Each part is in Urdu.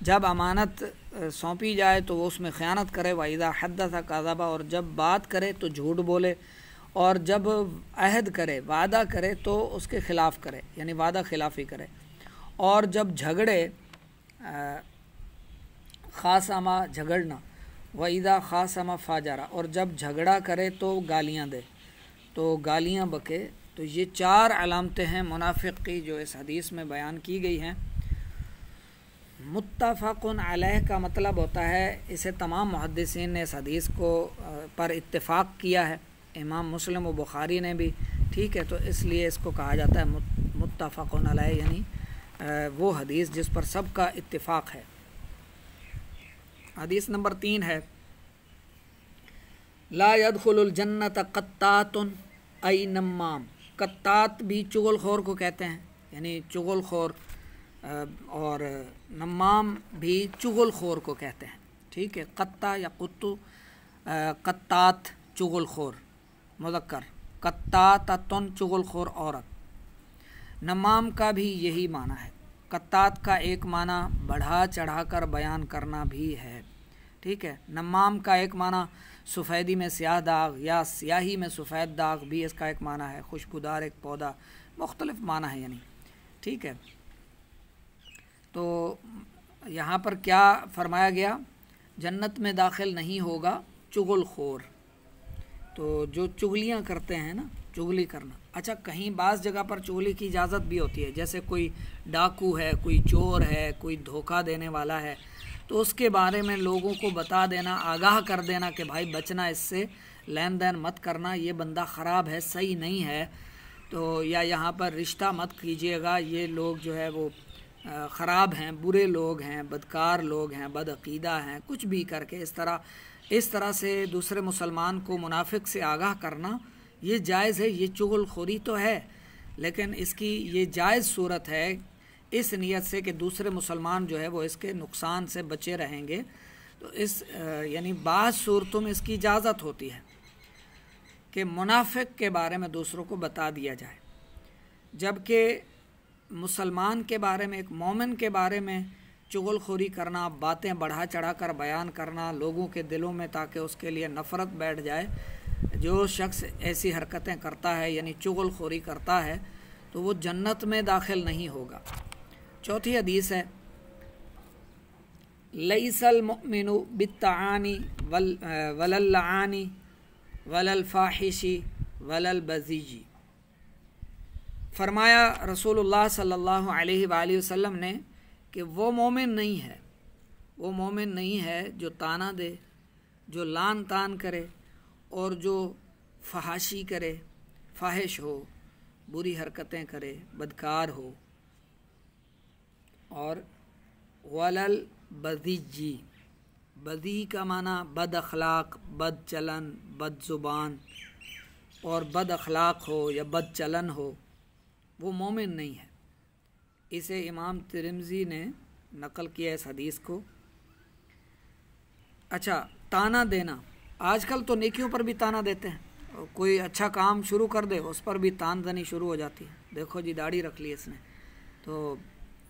جب امانت سونپی جائے تو وہ اس میں خیانت کرے، وَإِذَا حَدَّثَ كَذَبَ، اور جب بات کرے تو جھوٹ بولے، اور جب عہد کرے وعدہ کرے تو اس کے خلاف کرے، یعنی وعدہ خلافی کرے، اور جب جھگڑے خاصما جھگڑنا، وَإِذَا خَاصَمَ فَاجَرَ، اور جب جھگڑا کرے تو گالیاں دے، تو گالیاں بکے۔ تو یہ 4 علامتیں ہیں منافق کی جو اس حدیث میں بیان کی گئی ہیں۔ متفق علیہ کا مطلب ہوتا ہے اسے تمام محدثین نے اس حدیث کو پر اتفاق کیا ہے، امام مسلم و بخاری نے بھی، ٹھیک ہے، تو اس لیے اس کو کہا جاتا ہے متفق علیہ، یعنی وہ حدیث جس پر سب کا اتفاق ہے۔ حدیث نمبر 3 ہے لا يدخل الجنت قطات ای نمام۔ قطات بھی چغل خور کو کہتے ہیں، یعنی چغل خور، اور نمام بھی چغل خور کو کہتے ہیں، ٹھیک ہے۔ قطع یا قطو، قطات چغل خور مذکر، قطاتن چغل خور عورت۔ نمام کا بھی یہی معنی ہے۔ قطات کا ایک معنی بڑھا چڑھا کر بیان کرنا بھی ہے، ٹھیک ہے۔ نمام کا ایک معنی سفیدی میں سیاہ داغ یا سیاہی میں سفید داغ بھی اس کا ایک معنی ہے، خوشبودار ایک پودا، مختلف معنی ہے یعنی، ٹھیک ہے۔ تو یہاں پر کیا فرمایا گیا؟ جنت میں داخل نہیں ہوگا چغل خور، تو جو چغلیاں کرتے ہیں نا، چغلی کرنا۔ اچھا، کہیں بعض جگہ پر چغلی کی اجازت بھی ہوتی ہے، جیسے کوئی ڈاکو ہے، کوئی چور ہے، کوئی دھوکہ دینے والا ہے، تو اس کے بارے میں لوگوں کو بتا دینا، آگاہ کر دینا کہ بھائی بچنا، اس سے لین دین مت کرنا، یہ بندہ خراب ہے، صحیح نہیں ہے، تو یا یہاں پر رشتہ مت کیجیے گا، یہ لوگ جو ہے وہ خراب ہیں، برے لوگ ہیں، بدکار لوگ ہیں، بد عقیدہ ہیں، کچھ بھی کر کے اس طرح سے دوسرے مسلمان کو منافق سے آگاہ کرنا یہ جائز ہے۔ یہ چغل خوری تو ہے، لیکن اس کی یہ جائز صورت ہے اس نیت سے کہ دوسرے مسلمان جو ہے وہ اس کے نقصان سے بچے رہیں گے، تو یعنی بعض صورتوں میں اس کی اجازت ہوتی ہے کہ منافق کے بارے میں دوسروں کو بتا دیا جائے، جبکہ مسلمان کے بارے میں، ایک مومن کے بارے میں چغل خوری کرنا، باتیں بڑھا چڑھا کر بیان کرنا لوگوں کے دلوں میں تاکہ اس کے لیے نفرت بیٹھ جائے، جو شخص ایسی حرکتیں کرتا ہے یعنی چغل خوری کرتا ہے تو وہ جنت میں داخل نہیں ہوگا۔ چوتھی حدیث ہے لیس المؤمن بالطعان وللعان وللفاحش وللبذی۔ فرمایا رسول اللہ صلی اللہ علیہ وآلہ وسلم نے کہ وہ مومن نہیں ہے جو تانا دے، جو لان تان کرے، اور جو فحاشی کرے، فاحش ہو، بری حرکتیں کرے، بدکار ہو، اور ولل بذی، بذی کا معنی بد اخلاق، بد چلن، بد زبان، اور بد اخلاق ہو یا بد چلن ہو، وہ مومن نہیں ہے۔ اسے امام ترمذی نے نقل کیا اس حدیث کو۔ اچھا، تانا دینا، آج کل تو نیکیوں پر بھی تانا دیتے ہیں، کوئی اچھا کام شروع کر دے اس پر بھی تان دنی شروع ہو جاتی ہے، دیکھو جی داڑھی رکھ لی اس نے، تو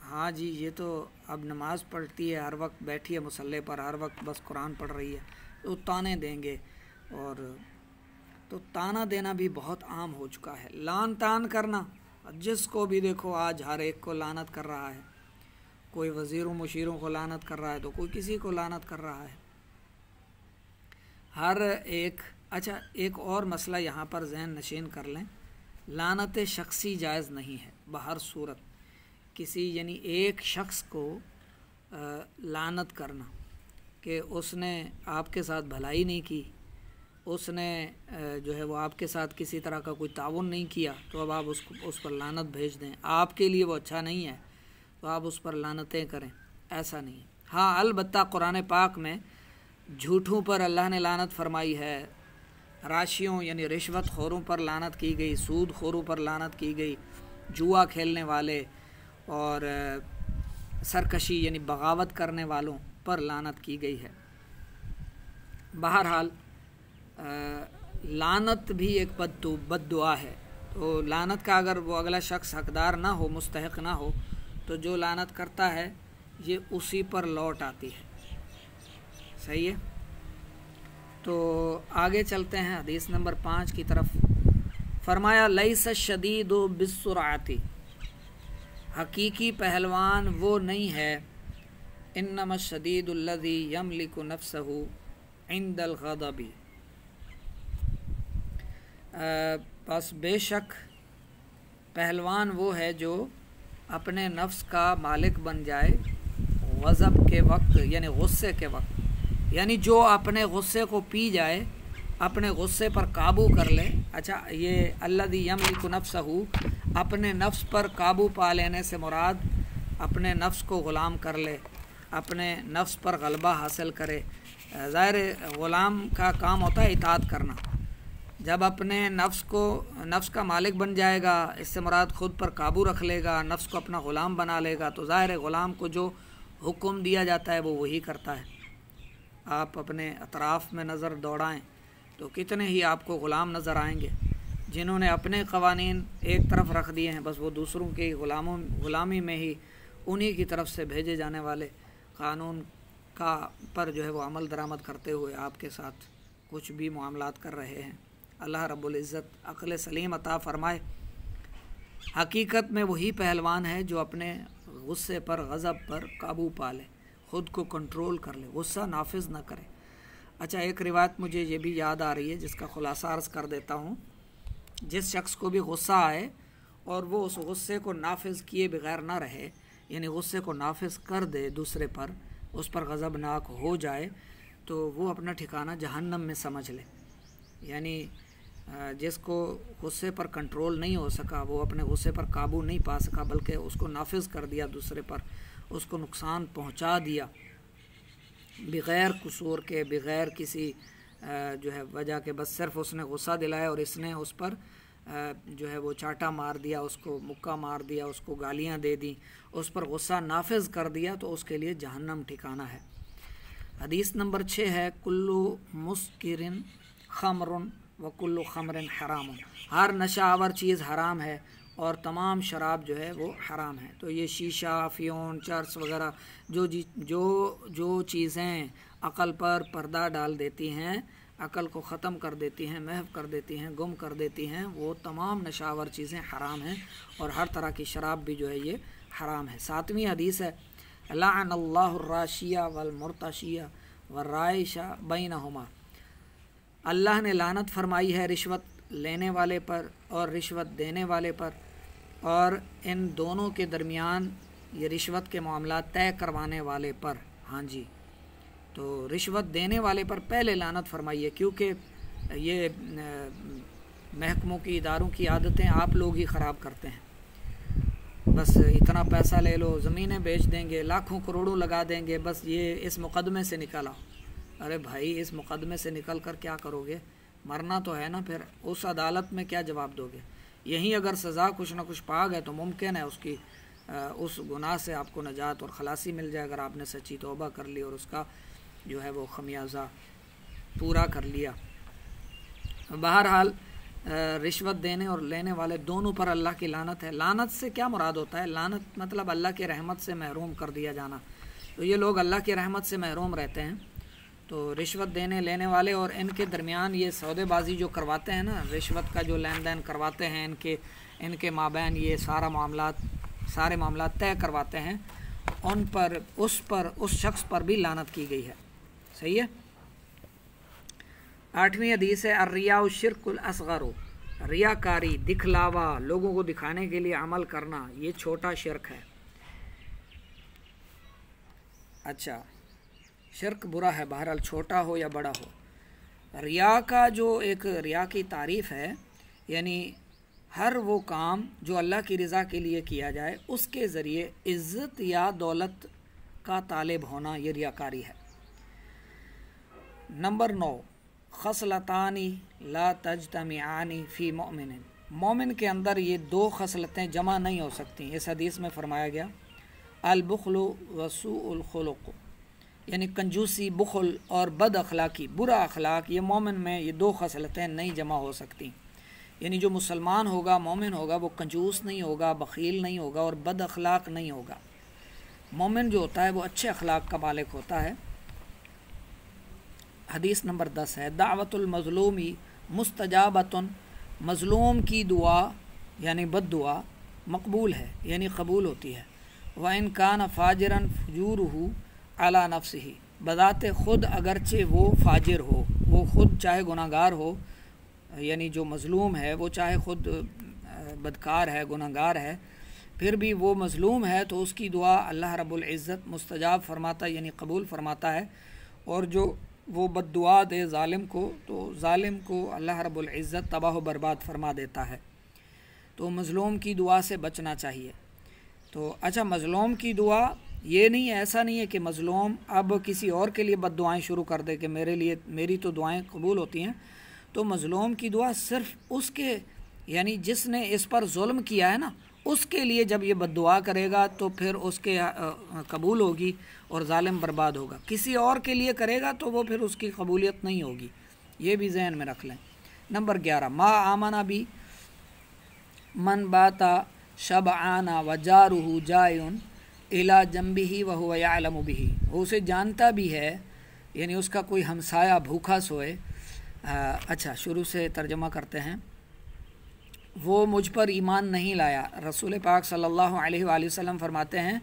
ہاں جی یہ تو اب نماز پڑھتی ہے، ہر وقت بیٹھی ہے مصلی پر، ہر وقت بس قرآن پڑھ رہی ہے، تو تانے دیں گے۔ اور تو تانا دینا بھی بہت عام ہو چکا ہے، لان تان کرنا، جس کو بھی دیکھو آج ہر ایک کو لعنت کر رہا ہے، کوئی وزیروں مشیروں کو لعنت کر رہا ہے تو کوئی کسی کو لعنت کر رہا ہے، ہر ایک۔ اچھا، ایک اور مسئلہ یہاں پر ذہن نشین کر لیں، لعنت شخصی جائز نہیں ہے بہر صورت، کسی یعنی ایک شخص کو لعنت کرنا کہ اس نے آپ کے ساتھ بھلائی نہیں کی، اس نے جو ہے وہ آپ کے ساتھ کسی طرح کا کوئی تعاون نہیں کیا، تو اب آپ اس پر لعنت بھیج دیں، آپ کے لیے وہ اچھا نہیں ہے تو آپ اس پر لعنتیں کریں، ایسا نہیں ہے۔ ہاں البتہ قرآن پاک میں جھوٹوں پر اللہ نے لعنت فرمائی ہے، راشیوں یعنی رشوت خوروں پر لعنت کی گئی، سود خوروں پر لعنت کی گئی، جوا کھیلنے والے اور سرکشی یعنی بغاوت کرنے والوں پر لعنت کی گئی ہے۔ بہرحال لعنت بھی ایک بد دعا ہے، تو لعنت کا اگر وہ اگلا شخص حقدار نہ ہو، مستحق نہ ہو، تو جو لعنت کرتا ہے یہ اسی پر لوٹ آتی ہے۔ صحیح ہے، تو آگے چلتے ہیں حدیث نمبر 5 کی طرف۔ فرمایا لیس الشدید بالسرعۃ، حقیقی پہلوان وہ نہیں ہے، انما الشدید الذی یملک نفسہ عند الغضب، بس بے شک پہلوان وہ ہے جو اپنے نفس کا مالک بن جائے غضب کے وقت، یعنی غصے کے وقت، یعنی جو اپنے غصے کو پی جائے، اپنے غصے پر قابو کر لے۔ اچھا، یہ الذی یملک نفسہ، اپنے نفس پر قابو پا لینے سے مراد اپنے نفس کو غلام کر لے، اپنے نفس پر غلبہ حاصل کرے۔ ظاہر غلام کا کام ہوتا ہے اطاعت کرنا، جب اپنے نفس کا مالک بن جائے گا، اس سے مراد خود پر قابو رکھ لے گا، نفس کو اپنا غلام بنا لے گا، تو ظاہر غلام کو جو حکم دیا جاتا ہے وہ وہی کرتا ہے۔ آپ اپنے اطراف میں نظر دوڑائیں تو کتنے ہی آپ کو غلام نظر آئیں گے جنہوں نے اپنے قوانین ایک طرف رکھ دیے ہیں، بس وہ دوسروں کی غلامی میں ہی انہی کی طرف سے بھیجے جانے والے قانون پر جو ہے وہ عمل درآمد کرتے ہوئے آپ کے ساتھ کچھ بھی معاملات کر رہے ہیں۔ اللہ رب العزت عقل سلیم عطا فرمائے۔ حقیقت میں وہی پہلوان ہے جو اپنے غصے پر، غضب پر قابو پا لے، خود کو کنٹرول کر لے، غصہ نافذ نہ کرے۔ اچھا، ایک روایت مجھے یہ بھی یاد آ رہی ہے جس کا خلاصہ عرض کر دیتا ہوں۔ جس شخص کو بھی غصہ آئے اور وہ اس غصے کو نافذ کیے بغیر نہ رہے، یعنی غصے کو نافذ کر دے دوسرے پر، اس پر غضبناک ہو جائے، تو وہ اپنا ٹھکانہ جہنم میں سمجھ لے۔ یعنی جس کو غصے پر کنٹرول نہیں ہو سکا، وہ اپنے غصے پر قابو نہیں پا سکا، بلکہ اس کو نافذ کر دیا دوسرے پر، اس کو نقصان پہنچا دیا بغیر قصور کے، بغیر کسی جو ہے وجہ کے، بس صرف اس نے غصہ دلایا اور اس نے اس پر جو ہے وہ چاٹا مار دیا، اس کو مکہ مار دیا، اس کو گالیاں دے دیں، اس پر غصہ نافذ کر دیا، تو اس کے لیے جہنم ٹھکانہ ہے۔ حدیث نمبر 6 ہے، کلو مسکرن خمر و کلو خمر حرام، ہر نشہ آور چیز حرام ہے اور تمام شراب جو ہے وہ حرام ہے۔ تو یہ شیشہ، افیون، چرس وغیرہ جو چیزیں عقل پر پردہ ڈال دیتی ہیں، عقل کو ختم کر دیتی ہیں، محو کر دیتی ہیں، گم کر دیتی ہیں، وہ تمام نشہ آور چیزیں حرام ہیں، اور ہر طرح کی شراب بھی جو ہے یہ حرام ہے۔ 7ویں حدیث ہے، لعن اللہ الراشیہ والمرتشیہ والرائشہ بینہما، اللہ نے لعنت فرمائی ہے رشوت لینے والے پر اور رشوت دینے والے پر، اور ان دونوں کے درمیان یہ رشوت کے معاملات طے کروانے والے پر۔ ہاں جی، تو رشوت دینے والے پر پہلے لعنت فرمائی ہے، کیونکہ یہ محکموں کی، اداروں کی عادتیں آپ لوگ ہی خراب کرتے ہیں۔ بس اتنا پیسہ لے لو، زمینیں بیچ دیں گے، لاکھوں کروڑوں لگا دیں گے، بس یہ اس مقدمے سے نکل آؤ۔ ارے بھائی، اس مقدمے سے نکل کر کیا کرو گے؟ مرنا تو ہے نا، پھر اس عدالت میں کیا جواب دو گے؟ یہیں اگر سزا کچھ نہ کچھ پا گئے تو ممکن ہے اس گناہ سے آپ کو نجات اور خلاصی مل جائے، اگر آپ نے سچی توبہ کر لی اور اس کا جو ہے وہ خمیازہ پورا کر لیا۔ بہرحال رشوت دینے اور لینے والے دونوں پر اللہ کی لعنت ہے۔ لعنت سے کیا مراد ہوتا ہے؟ لعنت مطلب اللہ کی رحمت سے محروم کر دیا جانا۔ تو یہ لوگ اللہ کی رحمت سے محروم رہتے ہیں۔ تو رشوت دینے لینے والے اور ان کے درمیان یہ سودے بازی جو کرواتے ہیں نا، رشوت کا جو لین دین کرواتے ہیں، ان کے مابین یہ سارے معاملات طے کرواتے ہیں، ان پر اس شخص پر بھی لعنت کی گئی ہے۔ صحیح ہے۔ 8ویں حدیث ہے، الریا الشرک الاصغر، ریاکاری، دکھلاوا، لوگوں کو دکھانے کے لیے عمل کرنا، یہ چھوٹا شرک ہے۔ اچھا، شرک برا ہے، بہرحال چھوٹا ہو یا بڑا ہو۔ ریا کا جو ایک ریا کی تعریف ہے، یعنی ہر وہ کام جو اللہ کی رضا کے لیے کیا جائے، اس کے ذریعے عزت یا دولت کا طالب ہونا، یہ ریاکاری ہے۔ نمبر 9، خصلتان لا تجتمعان فی مؤمن، مومن کے اندر یہ 2 خصلتیں جمع نہیں ہو سکتی۔ اس حدیث میں فرمایا گیا، البخل وسوء الخلق، یعنی کنجوسی، بخل اور بد اخلاقی، برا اخلاق، یہ مومن میں یہ 2 خصلتیں نہیں جمع ہو سکتی۔ یعنی جو مسلمان ہوگا، مومن ہوگا، وہ کنجوس نہیں ہوگا، بخیل نہیں ہوگا اور بد اخلاق نہیں ہوگا۔ مومن جو ہوتا ہے وہ اچھے اخلاق کا مالک ہوتا ہے۔ حدیث نمبر 10 ہے، دعوت المظلومی مستجابۃ، مظلوم کی دعا یعنی بد دعا مقبول ہے یعنی قبول ہوتی ہے۔ وَإِنْ كَانَ فَاجِرًا فُجُورُهُ عَلَى نَفْسِهِ، بذات خود اگرچہ وہ فاجر ہو، وہ خود چاہے گناہ گار ہو، یعنی جو مظلوم ہے وہ چاہے خود بدکار ہے، گناہ گار ہے، پھر بھی وہ مظلوم ہے تو اس کی دعا اللہ رب العزت مستجاب فرماتا ہے یعنی قبول فرماتا ہے۔ اور جو وہ بد دعا دے ظالم کو تو ظالم کو اللہ رب العزت تباہ و برباد فرما دیتا ہے۔ تو مظلوم کی دعا سے بچنا چاہیے۔ تو اچھا، مظلوم کی دعا یہ نہیں ہے، ایسا نہیں ہے کہ مظلوم اب کسی اور کے لیے بد دعائیں شروع کر دے کہ میری تو دعائیں قبول ہوتی ہیں۔ تو مظلوم کی دعا صرف اس کے یعنی جس نے اس پر ظلم کیا ہے نا، اس کے لیے جب یہ بد دعا کرے گا تو پھر اس کے قبول ہوگی اور ظالم برباد ہوگا۔ کسی اور کے لیے کرے گا تو وہ پھر اس کی قبولیت نہیں ہوگی، یہ بھی ذہن میں رکھ لیں۔ نمبر 11، ما آمنا بھی من باتا شبعانا وجارہ جائن الی جنبہ وہو یعلم بہ، وہ اسے جانتا بھی ہے یعنی اس کا کوئی ہمسایہ بھوکا سوئے۔ اچھا، شروع سے ترجمہ کرتے ہیں۔ وہ مجھ پر ایمان نہیں لایا، رسول پاک صلی اللہ علیہ وآلہ وسلم فرماتے ہیں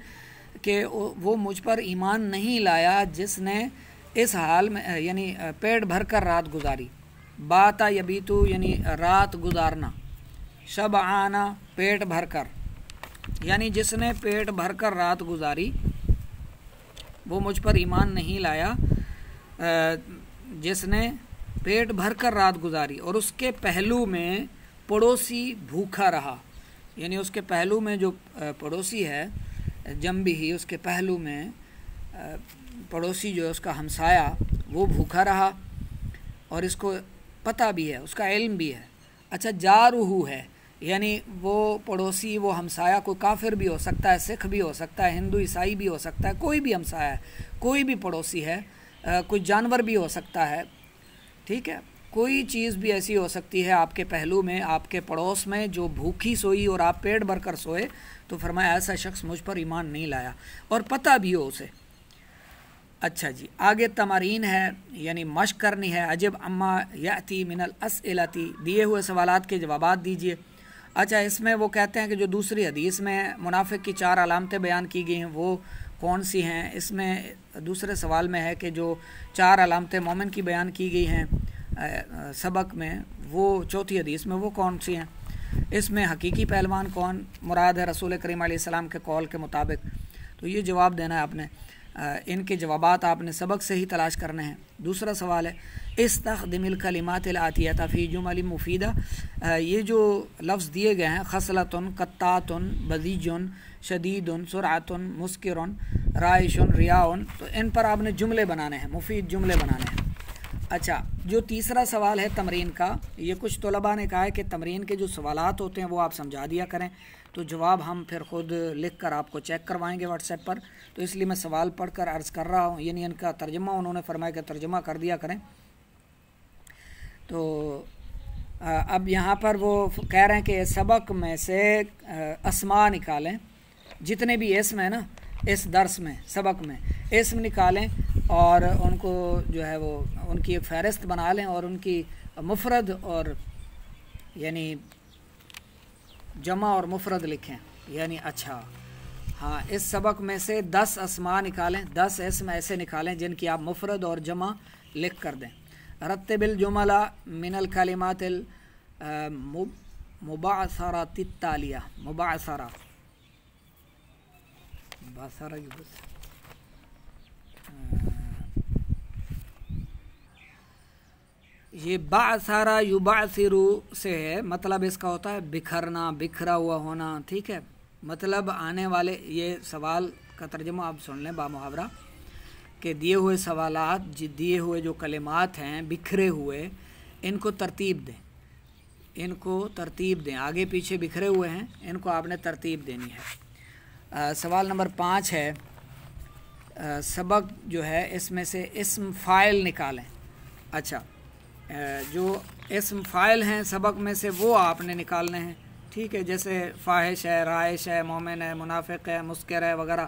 کہ وہ مجھ پر ایمان نہیں لایا جس نے اس حال میں یعنی پیٹ بھر کر رات گزاری، باتا یبیتو یعنی رات گزارنا، شبعانا پیٹ بھر کر، یعنی جس نے پیٹ بھر کر رات گزاری وہ مجھ پر ایمان نہیں لایا، جس نے پیٹ بھر کر رات گزاری اور اس کے پہلو میں پڑوسی بھوکا رہا، یعنی اس کے پہلو میں جو پڑوسی ہے جنبی ہی، اس کے پہلو میں پڑوسی جو ہے اس کا ہمسایہ وہ بھوکا رہا اور اس کو پتہ بھی ہے، اس کا علم بھی ہے۔ اچھا، جارہو ہے یعنی وہ پڑوسی، وہ ہمسایہ کوئی کافر بھی ہو سکتا ہے، سکھ بھی ہو سکتا ہے، ہندو عیسائی بھی ہو سکتا ہے، کوئی بھی ہمسایہ ہے، کوئی بھی پڑوسی ہے، کوئی جانور بھی ہو سکتا ہے، ٹھیک ہے، کوئی چیز بھی ایسی ہو سکتی ہے آپ کے پہلو میں، آپ کے پڑوس میں جو بھوکی سوئی اور آپ پیٹ بھر کر سوئے، تو فرمایا ایسا شخص مجھ پر ایمان نہیں لایا اور پتہ بھی ہو اسے۔ اچھا جی، آگے تمارین ہے یعنی مشق کرنی ہے۔ عجب اما یاتی من الاسئلتی، دیے ہوئے سوالات کے جوابات دیجئے۔ اچھا، اس میں وہ کہتے ہیں کہ جو دوسری حدیث میں منافق کی 4 علامتیں بیان کی گئی ہیں وہ کون سی ہیں؟ اس میں دوسرے سوال میں ہے کہ جو 4 علامتیں مومن کی بیان کی گئی ہیں سبق میں، وہ چوتھی حدیث میں وہ کون سی ہیں؟ اس میں حقیقی پہلوان کون مراد ہے رسول کریم علیہ السلام کے قول کے مطابق؟ تو یہ جواب دینا ہے آپ نے، ان کے جوابات آپ نے سبق سے ہی تلاش کرنے ہیں۔ دوسرا سوال ہے استخدم الکلمات الآتیہ فی جمل مفیدہ، یہ جو لفظ دیے گئے ہیں خصلۃ، قطات، بذیج، شدید، سرعۃ، مسکر، رائش، ریاء، تو ان پر آپ نے جملے بنانے ہیں، مفید جملے بنانے ہیں۔ اچھا، جو تیسرا سوال ہے تمرین کا، یہ کچھ طلباء نے کہا ہے کہ تمرین کے جو سوالات ہوتے ہیں وہ آپ سمجھا دیا کریں، تو جواب ہم پھر خود لکھ کر آپ کو چیک کروائیں گے واٹس ایپ پر، تو اس لیے میں سوال پڑھ کر عرض کر رہا ہوں، یعنی ان کا ترجمہ انہوں نے فرمایا کہ ترجمہ کر دیا کریں۔ تو اب یہاں پر وہ کہہ رہے ہیں کہ سبق میں سے اسماء نکالیں، جتنے بھی اسم ہیں نا اس درس میں سبق میں اسم نکالیں اور ان کو جو ہے وہ ان کی ایک فہرست بنا لیں اور ان کی مفرد اور یعنی جمع اور مفرد لکھیں، یعنی اچھا ہاں، اس سبق میں سے 10 اسماء نکالیں، 10 اسم ایسے نکالیں جن کی آپ مفرد اور جمع لکھ کر دیں۔ رتب الجملہ من الکلمات المبعثرۃ التالیہ، مبعثرہ یہ بعثرہ یبعثرو سے ہے، مطلب اس کا ہوتا ہے بکھرنا، بکھرا ہوا ہونا، ٹھیک ہے، مطلب آنے والے یہ سوال کا ترجمہ آپ سن لیں بامحاورہ کہ دیے ہوئے سوالات، دیے ہوئے جو کلمات ہیں بکھرے ہوئے، ان کو ترتیب دیں، ان کو ترتیب دیں، آگے پیچھے بکھرے ہوئے ہیں، ان کو آپ نے ترتیب دینی ہے۔ سوال نمبر 5 ہے، سبق جو ہے اس میں سے اسم فاعل نکالیں۔ اچھا، جو اسم فاعل ہیں سبق میں سے وہ آپ نے نکالنے ہیں، ٹھیک ہے، جیسے فاحش ہے، رائش ہے، مومن ہے، منافق ہے، مسکر ہے وغیرہ،